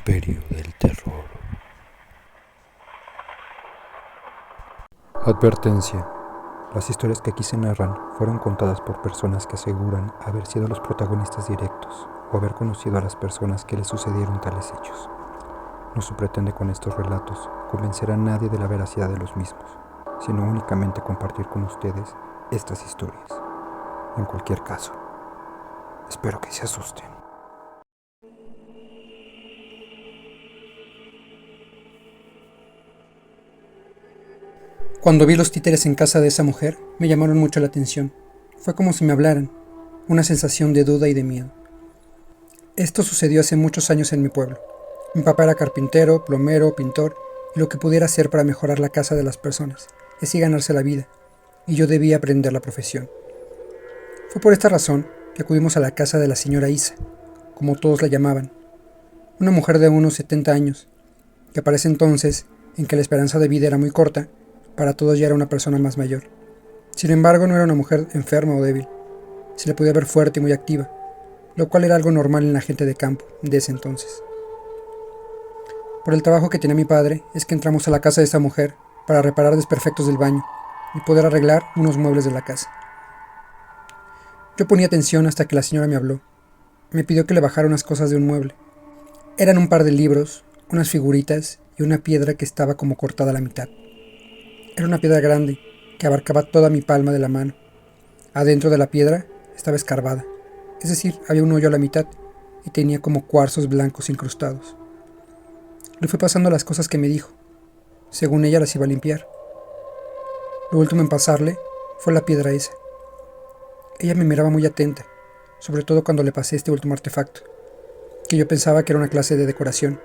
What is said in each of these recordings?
Imperio del Terror. Advertencia. Las historias que aquí se narran fueron contadas por personas que aseguran haber sido los protagonistas directos o haber conocido a las personas que les sucedieron tales hechos. No se pretende con estos relatos convencer a nadie de la veracidad de los mismos, sino únicamente compartir con ustedes estas historias. En cualquier caso, espero que se asusten. Cuando vi los títeres en casa de esa mujer, me llamaron mucho la atención. Fue como si me hablaran, una sensación de duda y de miedo. Esto sucedió hace muchos años en mi pueblo. Mi papá era carpintero, plomero, pintor, y lo que pudiera hacer para mejorar la casa de las personas, y así ganarse la vida, y yo debía aprender la profesión. Fue por esta razón que acudimos a la casa de la señora Isa, como todos la llamaban, una mujer de unos 70 años, que para ese entonces, en que la esperanza de vida era muy corta, para todos ya era una persona más mayor. Sin embargo, no era una mujer enferma o débil. Se le podía ver fuerte y muy activa, lo cual era algo normal en la gente de campo de ese entonces. Por el trabajo que tenía mi padre, es que entramos a la casa de esta mujer para reparar desperfectos del baño y poder arreglar unos muebles de la casa. Yo ponía atención hasta que la señora me habló. Me pidió que le bajara unas cosas de un mueble. Eran un par de libros, unas figuritas y una piedra que estaba como cortada a la mitad. Era una piedra grande, que abarcaba toda mi palma de la mano. Adentro de la piedra estaba escarbada, es decir, había un hoyo a la mitad y tenía como cuarzos blancos incrustados. Le fui pasando las cosas que me dijo. Según ella las iba a limpiar. Lo último en pasarle fue la piedra esa. Ella me miraba muy atenta, sobre todo cuando le pasé este último artefacto, que yo pensaba que era una clase de decoración.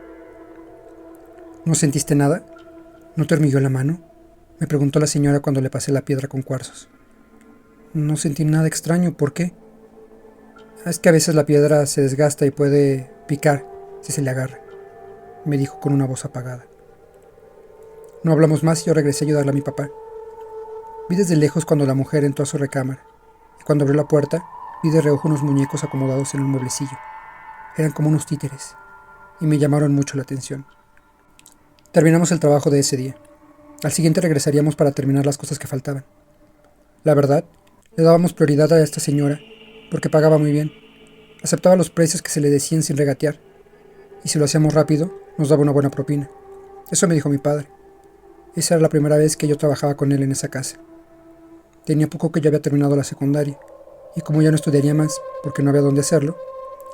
¿No sentiste nada? ¿No te hormigueó la mano?, me preguntó la señora cuando le pasé la piedra con cuarzos. No sentí nada extraño, ¿por qué? Es que a veces la piedra se desgasta y puede picar si se le agarra, me dijo con una voz apagada. No hablamos más y yo regresé a ayudarle a mi papá. Vi desde lejos cuando la mujer entró a su recámara, y cuando abrió la puerta, vi de reojo unos muñecos acomodados en un mueblecillo. Eran como unos títeres, y me llamaron mucho la atención. Terminamos el trabajo de ese día. Al siguiente regresaríamos para terminar las cosas que faltaban. La verdad, le dábamos prioridad a esta señora porque pagaba muy bien. Aceptaba los precios que se le decían sin regatear. Y si lo hacíamos rápido, nos daba una buena propina. Eso me dijo mi padre. Esa era la primera vez que yo trabajaba con él en esa casa. Tenía poco que yo había terminado la secundaria, y como ya no estudiaría más porque no había dónde hacerlo,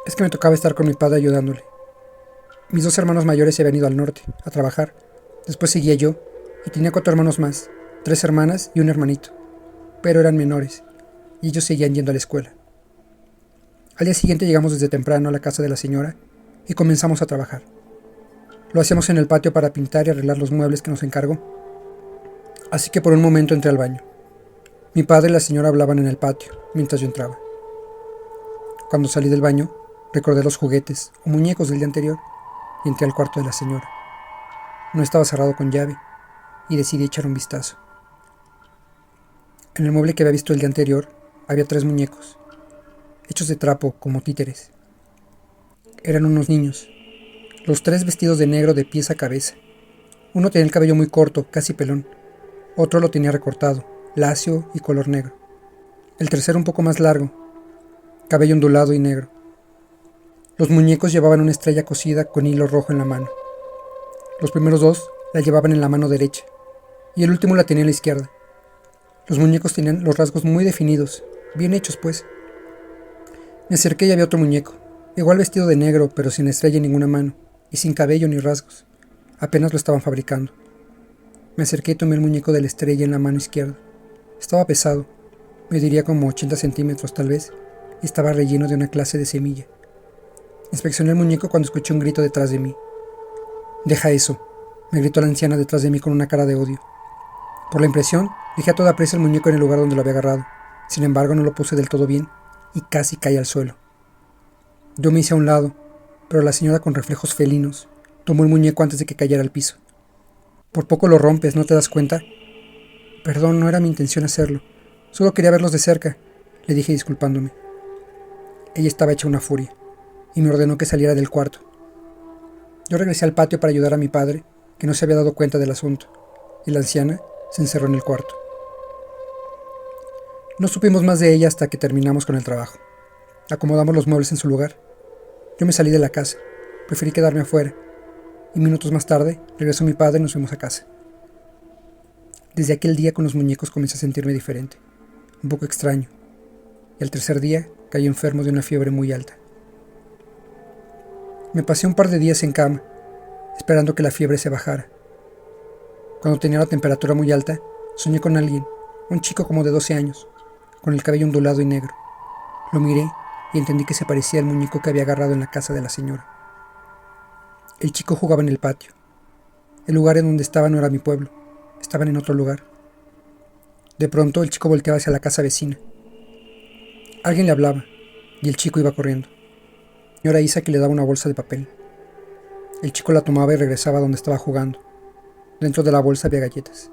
es que me tocaba estar con mi padre ayudándole. Mis dos hermanos mayores se habían ido al norte, a trabajar. Después seguía yo, y tenía 4 hermanos más, 3 hermanas y un hermanito, pero eran menores, y ellos seguían yendo a la escuela. Al día siguiente llegamos desde temprano a la casa de la señora y comenzamos a trabajar. Lo hacíamos en el patio para pintar y arreglar los muebles que nos encargó. Así que por un momento entré al baño. Mi padre y la señora hablaban en el patio, mientras yo entraba. Cuando salí del baño, recordé los juguetes o muñecos del día anterior y entré al cuarto de la señora. No estaba cerrado con llave, y decidí echar un vistazo. En el mueble que había visto el día anterior había 3 muñecos, hechos de trapo como títeres. Eran unos niños, los 3 vestidos de negro de pies a cabeza. Uno tenía el cabello muy corto, casi pelón, otro lo tenía recortado, lacio y color negro. El tercero un poco más largo, cabello ondulado y negro. Los muñecos llevaban una estrella cosida con hilo rojo en la mano. Los primeros 2 la llevaban en la mano derecha, y el último la tenía en la izquierda. Los muñecos tenían los rasgos muy definidos, bien hechos pues. Me acerqué y había otro muñeco, igual vestido de negro pero sin estrella en ninguna mano, y sin cabello ni rasgos. Apenas lo estaban fabricando. Me acerqué y tomé el muñeco de la estrella en la mano izquierda. Estaba pesado, mediría como 80 centímetros tal vez, y estaba relleno de una clase de semilla. Inspeccioné el muñeco cuando escuché un grito detrás de mí. «Deja eso», me gritó la anciana detrás de mí con una cara de odio. Por la impresión, dejé a toda presa el muñeco en el lugar donde lo había agarrado. Sin embargo, no lo puse del todo bien y casi caí al suelo. Yo me hice a un lado, pero la señora, con reflejos felinos, tomó el muñeco antes de que cayera al piso. «Por poco lo rompes, ¿no te das cuenta?» «Perdón, no era mi intención hacerlo. Solo quería verlos de cerca», le dije disculpándome. Ella estaba hecha una furia y me ordenó que saliera del cuarto. Yo regresé al patio para ayudar a mi padre, que no se había dado cuenta del asunto, y la anciana se encerró en el cuarto. No supimos más de ella hasta que terminamos con el trabajo. Acomodamos los muebles en su lugar. Yo me salí de la casa, preferí quedarme afuera, y minutos más tarde regresó mi padre y nos fuimos a casa. Desde aquel día con los muñecos comencé a sentirme diferente, un poco extraño, y al tercer día caí enfermo de una fiebre muy alta. Me pasé un par de días en cama, esperando que la fiebre se bajara. Cuando tenía la temperatura muy alta, soñé con alguien, un chico como de 12 años, con el cabello ondulado y negro. Lo miré y entendí que se parecía al muñeco que había agarrado en la casa de la señora. El chico jugaba en el patio. El lugar en donde estaba no era mi pueblo, estaban en otro lugar. De pronto el chico volteaba hacia la casa vecina. Alguien le hablaba, y el chico iba corriendo. Señora Isa que le daba una bolsa de papel. El chico la tomaba y regresaba donde estaba jugando. Dentro de la bolsa había galletas.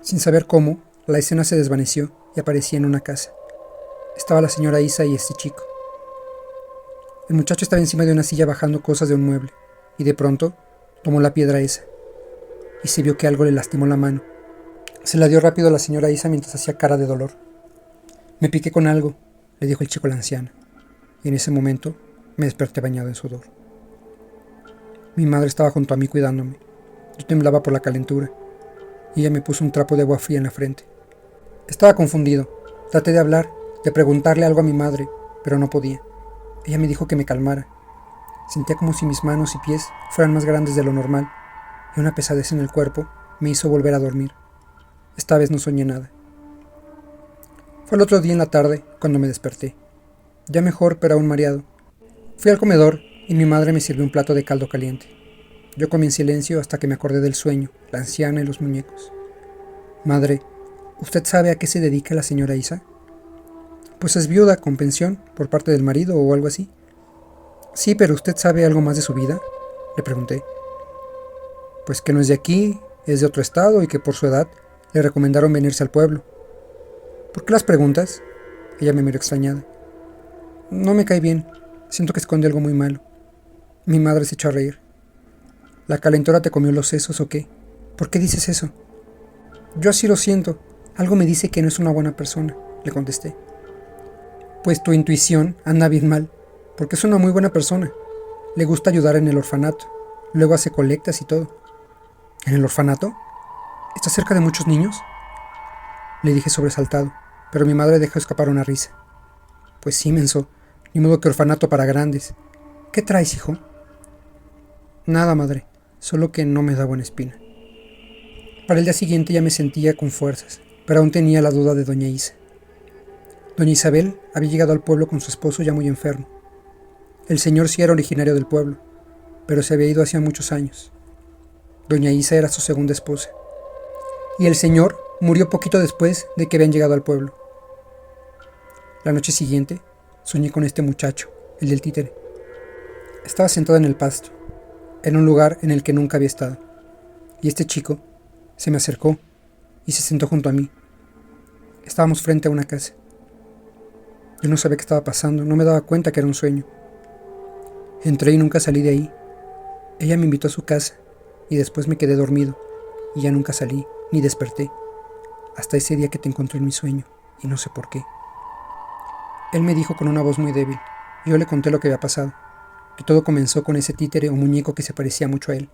Sin saber cómo, la escena se desvaneció y aparecía en una casa. Estaba la señora Isa y este chico. El muchacho estaba encima de una silla bajando cosas de un mueble, y de pronto tomó la piedra esa, y se vio que algo le lastimó la mano. Se la dio rápido a la señora Isa mientras hacía cara de dolor. Me piqué con algo, le dijo el chico a la anciana, y en ese momento me desperté bañado en sudor. Mi madre estaba junto a mí cuidándome. Yo temblaba por la calentura, y ella me puso un trapo de agua fría en la frente. Estaba confundido. Traté de hablar, de preguntarle algo a mi madre, pero no podía. Ella me dijo que me calmara. Sentía como si mis manos y pies fueran más grandes de lo normal, y una pesadez en el cuerpo me hizo volver a dormir. Esta vez no soñé nada. Fue el otro día en la tarde cuando me desperté. Ya mejor, pero aún mareado. Fui al comedor y mi madre me sirvió un plato de caldo caliente. Yo comí en silencio hasta que me acordé del sueño, la anciana y los muñecos. Madre, ¿usted sabe a qué se dedica la señora Isa? Pues es viuda con pensión por parte del marido o algo así. Sí, pero ¿usted sabe algo más de su vida? Le pregunté. Pues que no es de aquí, es de otro estado y que por su edad le recomendaron venirse al pueblo. ¿Por qué las preguntas? Ella me miró extrañada. No me cae bien, siento que esconde algo muy malo. Mi madre se echó a reír. ¿La calentora te comió los sesos o qué? ¿Por qué dices eso? Yo así lo siento, algo me dice que no es una buena persona, le contesté. Pues tu intuición anda bien mal, porque es una muy buena persona. Le gusta ayudar en el orfanato, luego hace colectas y todo. ¿En el orfanato? ¿Está cerca de muchos niños? Le dije sobresaltado, pero mi madre dejó escapar una risa. Pues sí, menso, ni modo que orfanato para grandes. ¿Qué traes, hijo? Nada, madre, solo que no me da buena espina. Para el día siguiente ya me sentía con fuerzas, pero aún tenía la duda de doña Isa. Doña Isabel había llegado al pueblo con su esposo ya muy enfermo. El señor sí era originario del pueblo, pero se había ido hacía muchos años. Doña Isa era su segunda esposa. Y el señor murió poquito después de que habían llegado al pueblo. La noche siguiente soñé con este muchacho, el del títere. Estaba sentado en el pasto, en un lugar en el que nunca había estado, y este chico se me acercó y se sentó junto a mí. Estábamos frente a una casa. Yo no sabía qué estaba pasando, no me daba cuenta que era un sueño. Entré y nunca salí de ahí. Ella me invitó a su casa y después me quedé dormido y ya nunca salí ni desperté, hasta ese día que te encontré en mi sueño y no sé por qué. Él me dijo con una voz muy débil, y yo le conté lo que había pasado, que todo comenzó con ese títere o muñeco que se parecía mucho a él.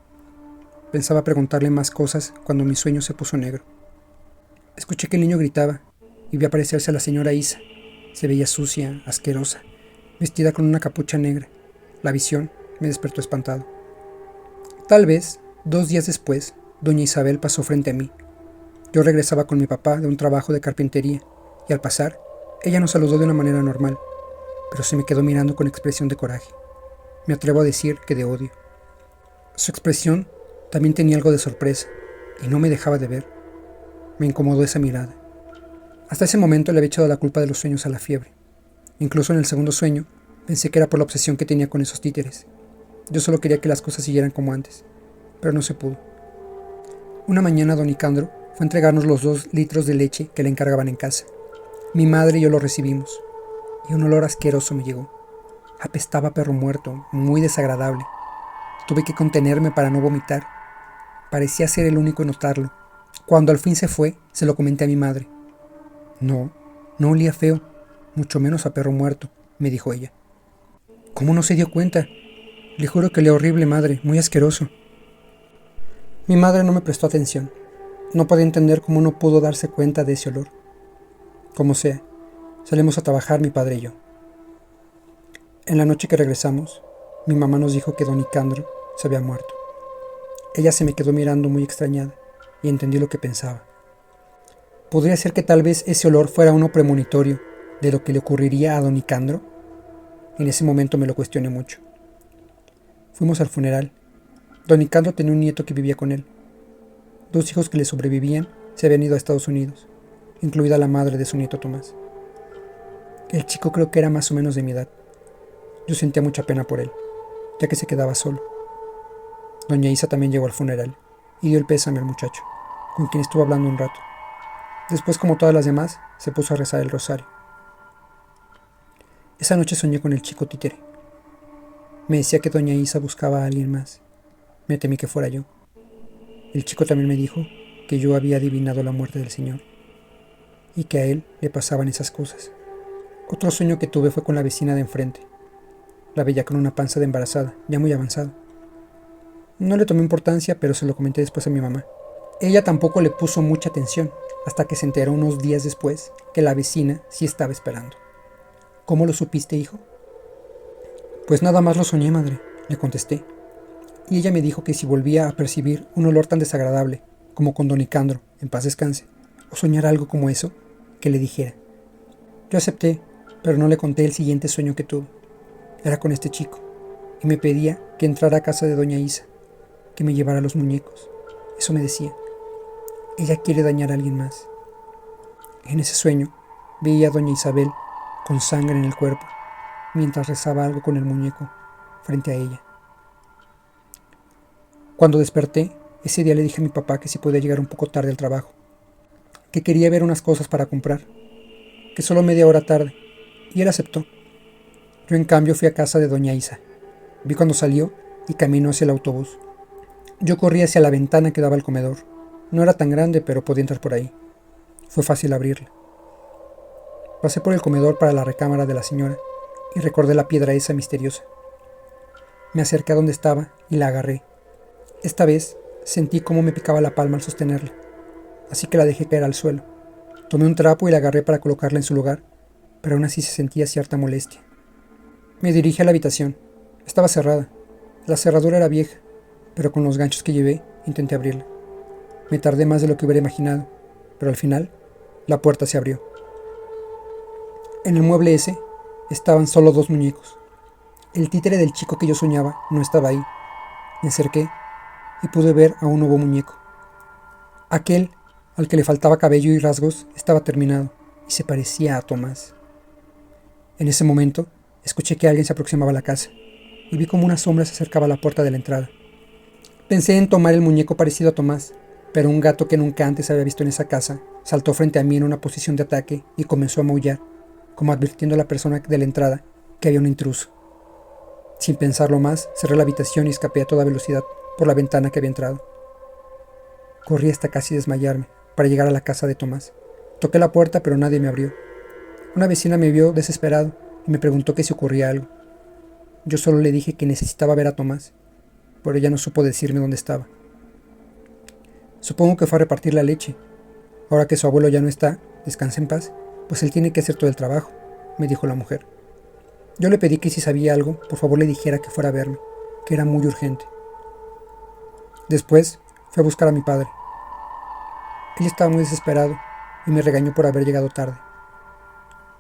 Pensaba preguntarle más cosas cuando mi sueño se puso negro. Escuché que el niño gritaba y vi aparecerse a la señora Isa. Se veía sucia, asquerosa, vestida con una capucha negra. La visión me despertó espantado. Tal vez, 2 días después, doña Isabel pasó frente a mí. Yo regresaba con mi papá de un trabajo de carpintería, y al pasar, ella nos saludó de una manera normal, pero se me quedó mirando con expresión de coraje. Me atrevo a decir que de odio. Su expresión también tenía algo de sorpresa, y no me dejaba de ver. Me incomodó esa mirada. Hasta ese momento le había echado la culpa de los sueños a la fiebre. Incluso en el segundo sueño, pensé que era por la obsesión que tenía con esos títeres. Yo solo quería que las cosas siguieran como antes, pero no se pudo. Una mañana don Nicandro fue a entregarnos los 2 litros de leche que le encargaban en casa. Mi madre y yo lo recibimos, y un olor asqueroso me llegó. Apestaba a perro muerto, muy desagradable. Tuve que contenerme para no vomitar. Parecía ser el único en notarlo. Cuando al fin se fue, se lo comenté a mi madre. No, no olía feo, mucho menos a perro muerto, me dijo ella. ¿Cómo no se dio cuenta? Le juro que olía horrible, madre, muy asqueroso. Mi madre no me prestó atención. No podía entender cómo no pudo darse cuenta de ese olor. Como sea, salimos a trabajar mi padre y yo. En la noche que regresamos, mi mamá nos dijo que don Nicandro se había muerto. Ella se me quedó mirando muy extrañada y entendí lo que pensaba. ¿Podría ser que tal vez ese olor fuera uno premonitorio de lo que le ocurriría a don Nicandro? En ese momento me lo cuestioné mucho. Fuimos al funeral. Don Nicandro tenía un nieto que vivía con él. 2 hijos que le sobrevivían se habían ido a Estados Unidos, incluida la madre de su nieto Tomás. El chico creo que era más o menos de mi edad. Yo sentía mucha pena por él, ya que se quedaba solo. Doña Isa también llegó al funeral y dio el pésame al muchacho, con quien estuvo hablando un rato. Después, como todas las demás, se puso a rezar el rosario. Esa noche soñé con el chico títere. Me decía que doña Isa buscaba a alguien más. Me temí que fuera yo. El chico también me dijo que yo había adivinado la muerte del Señor y que a él le pasaban esas cosas. Otro sueño que tuve fue con la vecina de enfrente. La veía con una panza de embarazada, ya muy avanzada. No le tomé importancia, pero se lo comenté después a mi mamá. Ella tampoco le puso mucha atención, hasta que se enteró unos días después que la vecina sí estaba esperando. ¿Cómo lo supiste, hijo? Pues nada más lo soñé, madre, le contesté. Y ella me dijo que si volvía a percibir un olor tan desagradable como con don Nicandro, en paz descanse, o soñar algo como eso, que le dijera. Yo acepté, pero no le conté el siguiente sueño que tuve. Era con este chico, y me pedía que entrara a casa de doña Isa, que me llevara los muñecos. Eso me decía. Ella quiere dañar a alguien más. En ese sueño veía a doña Isabel con sangre en el cuerpo, mientras rezaba algo con el muñeco frente a ella. Cuando desperté, ese día le dije a mi papá que si podía llegar un poco tarde al trabajo, que quería ver unas cosas para comprar, que solo media hora tarde, y él aceptó. Yo en cambio fui a casa de doña Isa. Vi cuando salió y caminó hacia el autobús. Yo corrí hacia la ventana que daba al comedor. No era tan grande, pero podía entrar por ahí. Fue fácil abrirla. Pasé por el comedor para la recámara de la señora y recordé la piedra esa misteriosa. Me acerqué a donde estaba y la agarré. Esta vez sentí cómo me picaba la palma al sostenerla, así que la dejé caer al suelo. Tomé un trapo y la agarré para colocarla en su lugar, pero aún así se sentía cierta molestia. Me dirigí a la habitación. Estaba cerrada. La cerradura era vieja, pero con los ganchos que llevé intenté abrirla. Me tardé más de lo que hubiera imaginado, pero al final la puerta se abrió. En el mueble ese estaban solo 2 muñecos. El títere del chico que yo soñaba no estaba ahí. Me acerqué y pude ver a un nuevo muñeco. Aquel, al que le faltaba cabello y rasgos, estaba terminado y se parecía a Tomás. En ese momento, escuché que alguien se aproximaba a la casa y vi como una sombra se acercaba a la puerta de la entrada. Pensé en tomar el muñeco parecido a Tomás, pero un gato que nunca antes había visto en esa casa saltó frente a mí en una posición de ataque y comenzó a maullar, como advirtiendo a la persona de la entrada que había un intruso. Sin pensarlo más, cerré la habitación y escapé a toda velocidad por la ventana que había entrado. Corrí hasta casi desmayarme para llegar a la casa de Tomás. Toqué la puerta, pero nadie me abrió. Una vecina me vio desesperado y me preguntó que si ocurría algo. Yo solo le dije que necesitaba ver a Tomás, pero ella no supo decirme dónde estaba. Supongo que fue a repartir la leche. Ahora que su abuelo ya no está, descansa en paz, pues él tiene que hacer todo el trabajo, me dijo la mujer. Yo le pedí que si sabía algo, por favor le dijera que fuera a verme, que era muy urgente. Después fui a buscar a mi padre. Él estaba muy desesperado y me regañó por haber llegado tarde.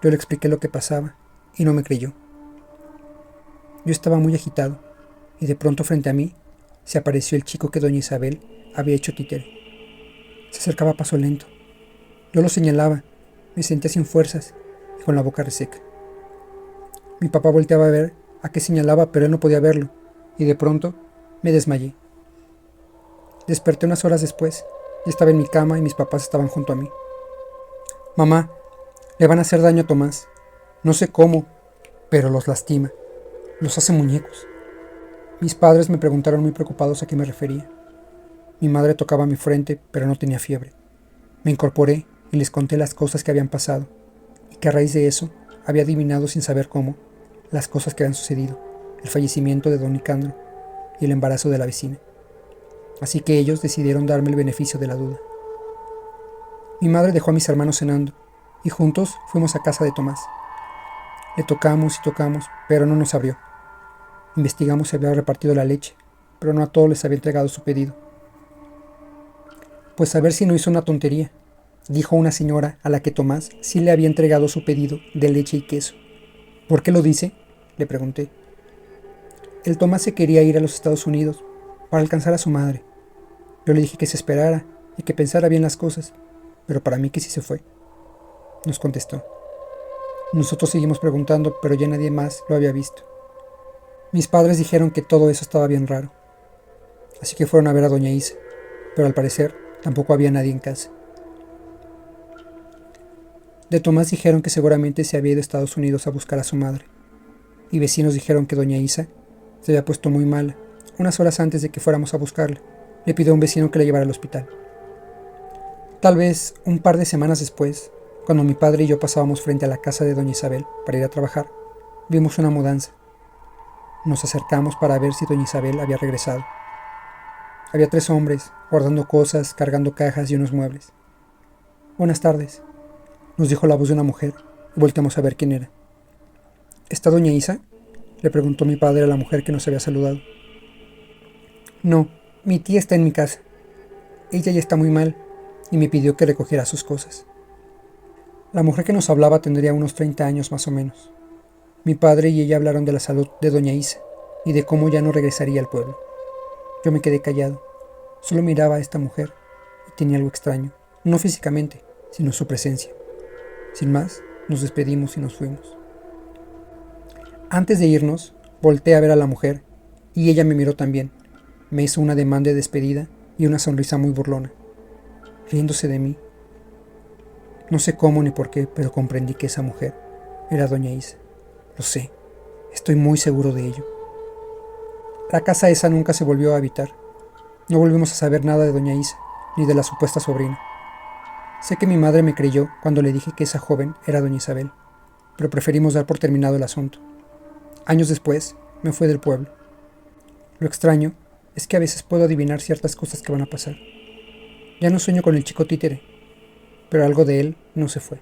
Yo le expliqué lo que pasaba y no me creyó. Yo estaba muy agitado y de pronto frente a mí se apareció el chico que doña Isabel había hecho títere. Se acercaba a paso lento. Yo lo señalaba, me sentía sin fuerzas y con la boca reseca. Mi papá volteaba a ver a qué señalaba, pero él no podía verlo, y de pronto me desmayé. Desperté unas horas después y estaba en mi cama y mis papás estaban junto a mí. Mamá, le van a hacer daño a Tomás. No sé cómo, pero los lastima. Los hace muñecos. Mis padres me preguntaron muy preocupados a qué me refería. Mi madre tocaba mi frente, pero no tenía fiebre. Me incorporé y les conté las cosas que habían pasado, y que a raíz de eso había adivinado sin saber cómo las cosas que habían sucedido, el fallecimiento de don Nicandro y el embarazo de la vecina. Así que ellos decidieron darme el beneficio de la duda. Mi madre dejó a mis hermanos cenando, y juntos fuimos a casa de Tomás. Le tocamos y tocamos, pero no nos abrió. Investigamos si había repartido la leche, pero no a todos les había entregado su pedido. Pues a ver si no hizo una tontería, dijo una señora a la que Tomás sí le había entregado su pedido de leche y queso. ¿Por qué lo dice?, le pregunté. El Tomás se quería ir a los Estados Unidos para alcanzar a su madre. Yo le dije que se esperara y que pensara bien las cosas, pero para mí que sí se fue, nos contestó. Nosotros seguimos preguntando, pero ya nadie más lo había visto. Mis padres dijeron que todo eso estaba bien raro, así que fueron a ver a doña Isa, pero al parecer tampoco había nadie en casa. De Tomás dijeron que seguramente se había ido a Estados Unidos a buscar a su madre, y vecinos dijeron que doña Isa se había puesto muy mala. Unas horas antes de que fuéramos a buscarla, le pidió a un vecino que la llevara al hospital. Tal vez un par de semanas después, cuando mi padre y yo pasábamos frente a la casa de doña Isabel para ir a trabajar, vimos una mudanza. Nos acercamos para ver si doña Isabel había regresado. Había 3 hombres, guardando cosas, cargando cajas y unos muebles. Buenas tardes, nos dijo la voz de una mujer, y volteamos a ver quién era. ¿Está doña Isa?, le preguntó mi padre a la mujer que nos había saludado. No, mi tía está en mi casa. Ella ya está muy mal, y me pidió que recogiera sus cosas. La mujer que nos hablaba tendría unos 30 años más o menos. Mi padre y ella hablaron de la salud de doña Isa, y de cómo ya no regresaría al pueblo. Yo me quedé callado. Solo miraba a esta mujer, y tenía algo extraño, no físicamente, sino su presencia. Sin más, nos despedimos y nos fuimos. Antes de irnos, volteé a ver a la mujer, y ella me miró también. Me hizo un ademán de despedida y una sonrisa muy burlona, riéndose de mí. No sé cómo ni por qué, pero comprendí que esa mujer era doña Isa. Lo sé, estoy muy seguro de ello. La casa esa nunca se volvió a habitar. No volvimos a saber nada de doña Isa, ni de la supuesta sobrina. Sé que mi madre me creyó cuando le dije que esa joven era doña Isabel, pero preferimos dar por terminado el asunto. Años después, me fui del pueblo. Lo extraño es que a veces puedo adivinar ciertas cosas que van a pasar. Ya no sueño con el chico títere, pero algo de él no se fue.